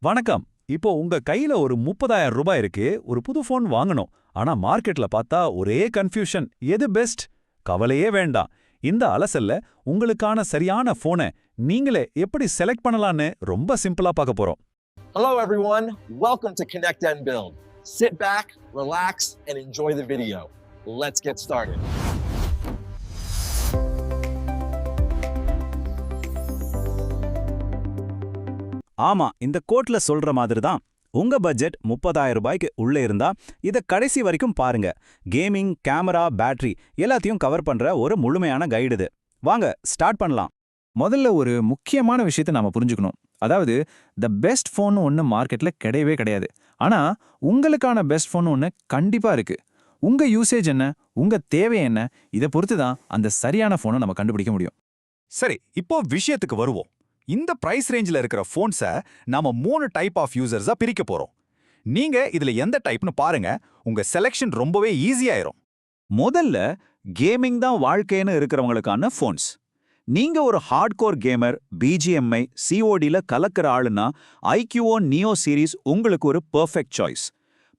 வணக்கம். இப்போ உங்க கையில ஒரு 30,000 ரூபாய் இருக்கு. ஒரு புது ஃபோன் வாங்கணும். ஆனா மார்க்கெட்ல பார்த்தா ஒரே கன்ஃபியூஷன். எது பெஸ்ட்? கவலையே வேண்டாம். இந்த அலசல்ல உங்களுக்கான சரியான ஃபோனை நீங்களே எப்படி செலக்ட் பண்ணலாம்னு ரொம்ப சிம்பிளா பார்க்க போறோம். Hello everyone, welcome to Connect and Build. Sit back, relax, and enjoy the video. Let's get started. ஆமா, இந்த கோட்ல சொல்ற மாதிரி தான். உங்க பட்ஜெட் 30,000 ரூபாய்க்கு உள்ள இருந்தா இத கடைசி வரைக்கும் பாருங்க. கேமிங், கேமரா, பேட்டரி எல்லாத்தையும் கவர் பண்ற ஒரு முழுமையான கைடு இது. வாங்க ஸ்டார்ட் பண்ணலாம். முதல்ல ஒரு முக்கியமான விஷயத்தை நாம புரிஞ்சுக்கணும். அதாவது த பெஸ்ட் ஃபோன் ஒன்று மார்க்கெட்ல கிடையவே கிடையாது. ஆனா உங்களுக்கான பெஸ்ட் ஃபோன் ஒன்று கண்டிப்பா இருக்கு. உங்க யூசேஜ் என்ன, உங்க தேவை என்ன, இதை பொறுத்து தான் அந்த சரியான ஃபோனை நம்ம கண்டுபிடிக்க முடியும். சரி, இப்போ விஷயத்துக்கு வருவோம். இந்த பிரைஸ் ரேஞ்சில் இருக்கிற ஃபோன்ஸை நாம 3 டைப் ஆஃப் யூசர்ஸா பிரிக்க போறோம். நீங்க இதுல எந்த டைப்னு பாருங்க, உங்க செலெக்ஷன் ரொம்பவே ஈஸியாயிரும். முதல்ல கேமிங் தான் வாழ்க்கைன்னு இருக்கிறவங்களுக்கான ஃபோன்ஸ். நீங்க ஒரு ஹார்ட்கோர் கேமர், பிஜிஎம்ஐ, சிஓடில கலக்கிற ஆளுனா ஐக்யூஓ நியோ சீரிஸ் உங்களுக்கு ஒரு perfect choice.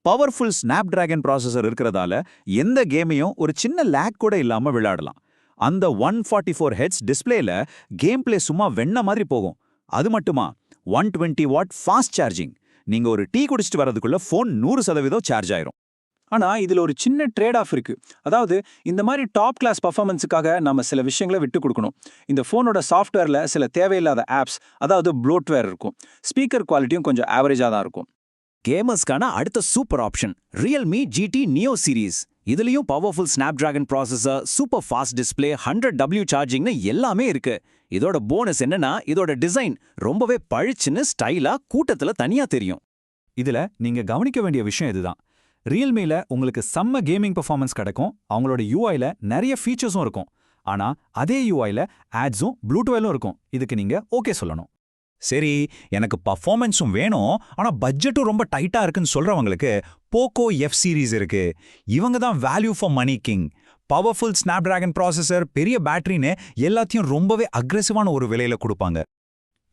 Powerful Snapdragon processor இருக்கிறதால எந்த கேமையும் ஒரு சின்ன லேக் கூட இல்லாம விளையாடலாம். அந்த 144 ஹெட்ஸ் டிஸ்பிளேல கேம் பிளே சும்மா வெண்ண மாதிரி போகும். அது மட்டுமா 120 வாட் ஃபாஸ்ட் சார்ஜிங். நீங்க ஒரு டீ குடிச்சிட்டு வரதுக்குள்ள ஃபோன் 100% சார்ஜ் ஆயிரும். ஆனா இதுல ஒரு சின்ன ட்ரேட் ஆஃப் இருக்கு. அதாவது இந்த மாதிரி டாப் கிளாஸ் பர்ஃபார்மன்ஸுக்காக நம்ம சில விஷயங்களை விட்டு கொடுக்கணும். இந்த ஃபோனோட சாஃப்ட்வேர்ல சில தேவையில்லாத ஆப்ஸ், அதாவது ப்ளோட்வேர் இருக்கும். ஸ்பீக்கர் குவாலிட்டியும் கொஞ்சம் ஆவரேஜா தான் இருக்கும். கேமர்ஸ்க்கான அடுத்த super option Realme GT Neo series. இதுலயும் powerful Snapdragon processor, super fast display, 100W சார்ஜிங்னு எல்லாமே இருக்கு. இதோட போனஸ் என்னன்னா இதோட டிசைன் ரொம்பவே பளிச்சுன்னு ஸ்டைலா கூட்டத்துல தனியா தெரியும். இதுல நீங்க கவனிக்க வேண்டிய விஷயம் இதுதான். ரியல்மில உங்களுக்கு செம்ம கேமிங் பெர்ஃபார்மன்ஸ் கிடைக்கும். அவங்களோட யூஐல நிறைய ஃபீச்சர்ஸும் இருக்கும். ஆனா அதே யூஐல ஆட்ஸும் ப்ளூடூத்லும் இருக்கும். இதுக்கு நீங்க ஓகே சொல்லணும். சரி, எனக்கு பர்ஃபார்மன்ஸும் வேணும், ஆனா பட்ஜெட்டும் ரொம்ப டைட்டா இருக்குன்னு சொல்றவங்களுக்கு போக்கோ எஃப் சீரிஸ் இருக்கு. இவங்க தான் value for money king. Powerful Snapdragon processor, பெரிய பேட்டரின்னு எல்லாத்தையும் ரொம்பவே அக்ரெசிவான ஒரு விலையில கொடுப்பாங்க.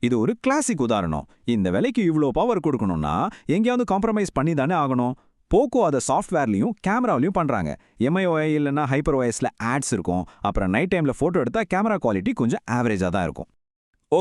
இது ஒரு கிளாசிக் உதாரணம். இந்த விலைக்கு இவ்ளோ பவர் கொடுக்கணும்னா எங்கேயாவது காம்ப்ரமைஸ் பண்ணி தானே ஆகணும். போக்கோ அதை சாஃப்ட்வேர்லையும் கேமராவிலையும் பண்றாங்க. எம்ஐஓஐ இல்லைன்னா ஹைப்பர் ஓஎஸ்ல ஆட்ஸ் இருக்கும். அப்புறம் நைட் டைம்ல போட்டோ எடுத்தா கேமரா குவாலிட்டி கொஞ்சம் ஆவரேஜா தான் இருக்கும்.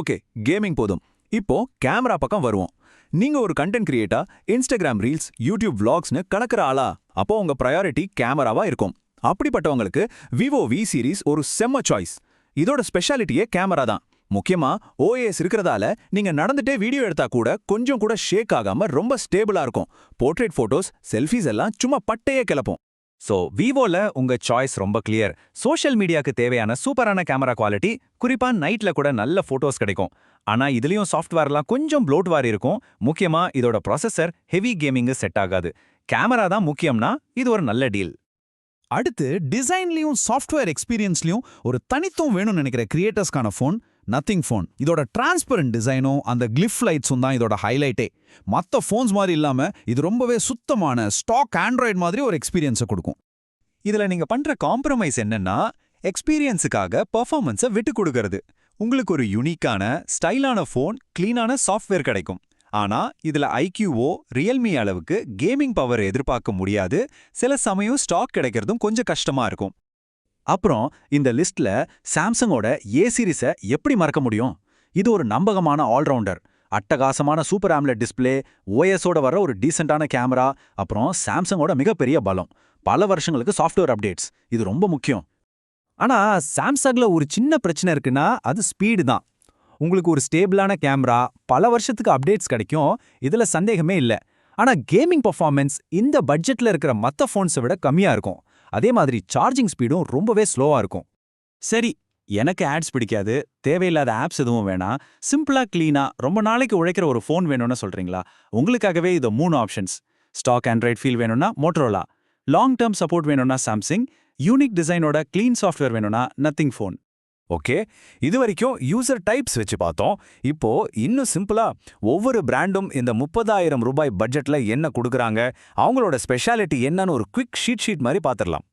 ஓகே, கேமிங் போதும். இப்போ கேமரா பக்கம் வருவோம். நீங்க ஒரு கண்டென்ட் கிரியேட்டா, இன்ஸ்டாகிராம் ரீல்ஸ், யூடியூப் vlogsனு கலக்கிற ஆளா? அப்போ உங்க ப்ரையாரிட்டி கேமராவா இருக்கும். அப்படிப்பட்டவங்களுக்கு விவோ வி சீரிஸ் ஒரு செம்ம சாய்ஸ். இதோட ஸ்பெஷாலிட்டியே கேமரா தான். முக்கியமா ஓஎஸ் இருக்கிறதால நீங்க நடந்துட்டே வீடியோ எடுத்தா கூட கொஞ்சம் கூட ஷேக் ஆகாம ரொம்ப ஸ்டேபிளா இருக்கும். போர்ட்ரேட் போட்டோஸ், செல்ஃபீஸ் எல்லாம் சும்மா பட்டையே கிளப்பும். ஸோ விவோல உங்க சாய்ஸ் ரொம்ப கிளியர். சோஷியல் மீடியாக்கு தேவையான சூப்பரான கேமரா குவாலிட்டி, குறிப்பா நைட்ல கூட நல்ல போட்டோஸ் கிடைக்கும். ஆனா இதுலயும் சாஃப்ட்வேர்லாம் கொஞ்சம் ப்ளோட்வேர் இருக்கும். முக்கியமா இதோட ப்ராசஸர் ஹெவி கேமிங்கு செட் ஆகாது. கேமரா தான் முக்கியம்னா இது ஒரு நல்ல டீல். அடுத்து டிசைன்லயும் சாஃப்ட்வேர் எக்ஸ்பீரியன்ஸ்லயும் ஒரு தனித்துவம் வேணும்னு நினைக்கிற கிரியேட்டர்ஸ்க்கான ஃபோன் நத்திங் ஃபோன். இதோட டிரான்ஸ்பரண்ட் டிசைனும் அந்த கிளிஃப் லைட்ஸும் தான் இதோட ஹைலைட்டே. மற்ற ஃபோன்ஸ் மாதிரி இல்லாம இது ரொம்பவே சுத்தமான ஸ்டாக் ஆண்ட்ராய்டு மாதிரி ஒரு எக்ஸ்பீரியன்ஸை கொடுக்கும். இதுல நீங்க பண்ற காம்ப்ரமைஸ் என்னன்னா எக்ஸ்பீரியன்ஸுக்காக பெர்ஃபார்மன்ஸை விட்டு கொடுக்கறது. உங்களுக்கு ஒரு யூனிக்கான ஸ்டைலான ஃபோன், கிளீனான சாஃப்ட்வேர் கிடைக்கும். ஆனா இதுல ஐக்யூஓ, ரியல்மி அளவுக்கு கேமிங் பவர் எதிர்பார்க்க முடியாது. சில சமயம் ஸ்டாக் கிடைக்கிறதும் கொஞ்சம் கஷ்டமா இருக்கும். அப்புறம் இந்த லிஸ்ட்ல சாம்சங்கோட ஏ சீரிஸை எப்படி மறக்க முடியும்? இது ஒரு நம்பகமான ஆல்ரவுண்டர். அட்டகாசமான சூப்பர் ஆம்லெட் டிஸ்பிளே, ஓஎஸோட வர ஒரு டீசென்டான கேமரா, அப்புறம் சாம்சங்கோட மிகப்பெரிய பலம், பல வருஷங்களுக்கு சாஃப்ட்வேர் அப்டேட்ஸ். இது ரொம்ப முக்கியம். ஆனா சாம்சங்ல ஒரு சின்ன பிரச்சனை இருக்குன்னா அது ஸ்பீடு தான். உங்களுக்கு ஒரு ஸ்டேபிளான கேமரா, பல வருஷத்துக்கு அப்டேட்ஸ் கிடைக்கும். இதுல சந்தேகமே இல்லை. ஆனா கேமிங் பர்ஃபார்மன்ஸ் இந்த பட்ஜெட்ல இருக்கிற மற்ற ஃபோன்ஸை விட கம்மியா இருக்கும். அதே மாதிரி சார்ஜிங் ஸ்பீடும் ரொம்பவே ஸ்லோவா இருக்கும். சரி, எனக்கு ஆட்ஸ் பிடிக்காது, தேவையில்லாத ஆப்ஸ் எதுவும் வேணாம், சிம்பிளா கிளீனா ரொம்ப நாளைக்கு உழைக்கிற ஒரு ஃபோன் வேணும்னு சொல்றீங்களா? உங்களுக்காகவே இது 3 ஆப்ஷன்ஸ். ஸ்டாக் ஆண்ட்ராய்ட் ஃபீல் வேணும்னா மோட்டரோலா, லாங் டேர்ம் சப்போர்ட் வேணும்னா சாம்சங், யூனிக் டிசைனோட கிளீன் சாஃப்ட்வேர் வேணும்னா நத்திங் ஃபோன். ஓகே, இது வரைக்கும் யூசர் டைப்ஸ் வச்சு பார்த்தோம். இப்போ இன்னும் சிம்பிளா ஒவ்வொரு பிராண்டும் இந்த 30,000 ரூபாய் பட்ஜெட்ல என்ன கொடுக்குறாங்க, அவங்களோட ஸ்பெஷாலிட்டி என்னன்னு ஒரு குவிக் ஷீட் மாதிரி பார்த்துடலாம்.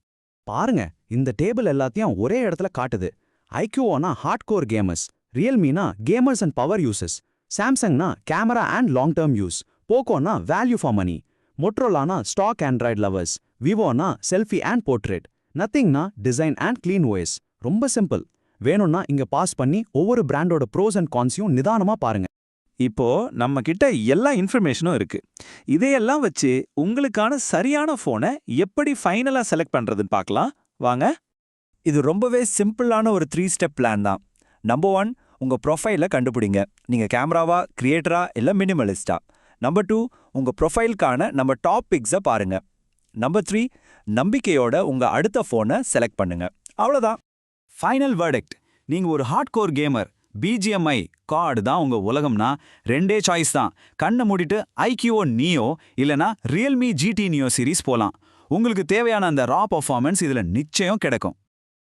பாருங்க, இந்த டேபிள் எல்லாத்தையும் ஒரே இடத்துல காட்டுது. ஐக்யூஓனா ஹார்ட்கோர் கேமர்ஸ், ரியல்மினா கேமர்ஸ் அண்ட் பவர் யூசர்ஸ், சாம்சங்னா camera and long term use, போக்கோனா வேல்யூ ஃபார் மணி, மொட்ரோலானா ஸ்டாக் ஆண்ட்ராய்டு லவர்ஸ், விவோனா செல்ஃபி அண்ட் போர்ட்ரேட், நத்திங்னா டிசைன் அண்ட் க்ளீன் ஓஎஸ். ரொம்ப சிம்பிள். வேணும்னா இங்க பாஸ் பண்ணி ஒவ்வொரு பிராண்டோட ப்ரோஸ் அண்ட் கான்ஸையும் நிதானமா பாருங்க. இப்போ நம்ம கிட்ட எல்லா இன்ஃபர்மேஷனும் இருக்கு. இதையெல்லாம் வச்சு உங்களுக்கான சரியான ஃபோனை எப்படி ஃபைனலா செலக்ட் பண்றதுன்னு பார்க்கலாம் வாங்க. இது ரொம்பவே சிம்பிளான ஒரு 3 ஸ்டெப் பிளான் தான். நம்பர் 1, உங்க ப்ரொஃபைலை கண்டுபிடிங்க. நீங்க கேமராவா, கிரியேட்டரா இல்ல மினிமலிஸ்டா. நம்பர் 2, உங்க ப்ரொஃபைலுக்கான நம்ம டாப் பிக்ஸை பாருங்க. நம்பர் 3, நம்பிக்கையோட உங்க அடுத்த ஃபோனை செலக்ட் பண்ணுங்க. அவ்வளோதான். Final verdict. நீங்க ஒரு ஹார்ட்கோர் கேமர், பிஜிஎம்ஐ கார்டு தான் உங்க உலகம்னா 2 சாய்ஸ் தான். கண்ணை மூடிட்டு ஐக்யூஓ நியோ இல்லனா ரியல்மி ஜிடி நியோ சீரிஸ் போலாம். உங்களுக்கு தேவையான அந்த ரா பர்ஃபார்மன்ஸ் இதுல நிச்சயம் கிடைக்கும்.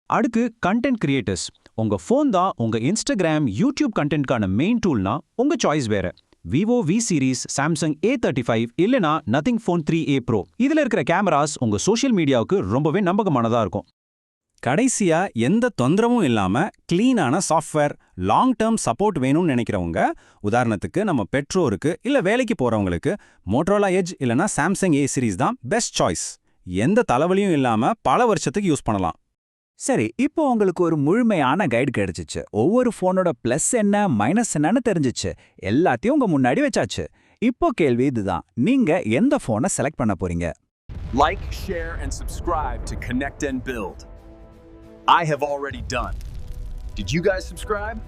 அடுத்து கண்டென்ட் கிரியேட்டர்ஸ். உங்க ஃபோன் தான் உங்க இன்ஸ்டாகிராம், யூடியூப் கண்டென்ட்கான மெயின் டூல்னா உங்க சாய்ஸ் வேற. Vivo V series, Samsung A35 இல்லனா நத்திங் ஃபோன் 3A Pro. இதுல இருக்கிற கேமராஸ் உங்க சோஷியல் மீடியாவுக்கு ரொம்பவே நம்பகமானதா இருக்கும். கடைசியா எந்த தொந்தரவும் இல்லாம கிளீனான சாஃப்ட்வேர், லாங் டேர்ம் சப்போர்ட் வேணும்னு நினைக்கிறவங்க, உதாரணத்துக்கு நம்ம பெற்றோருக்கு இல்ல வேலைக்கு போறவங்களுக்கு மோட்டரோலா எட்ஜ் இல்லனா சாம்சங் A சீரிஸ் தான் பெஸ்ட் சாய்ஸ். எந்த தலைவலியும் இல்லாம பல வருஷத்துக்கு யூஸ் பண்ணலாம். சரி, இப்போ உங்களுக்கு ஒரு முழுமையான கைடு கிடைச்சிச்சு. ஒவ்வொரு ஃபோனோட ப்ளஸ் என்ன மைனஸ் என்னன்னு தெரிஞ்சிச்சு. எல்லாத்தையும் உங்க முன்னாடி வச்சாச்சு. இப்போ கேள்வி இதுதான், நீங்க எந்த ஃபோனை செலக்ட் பண்ண போறீங்க? Like, share, and subscribe to Connect and Build. I have already done. Did you guys subscribe?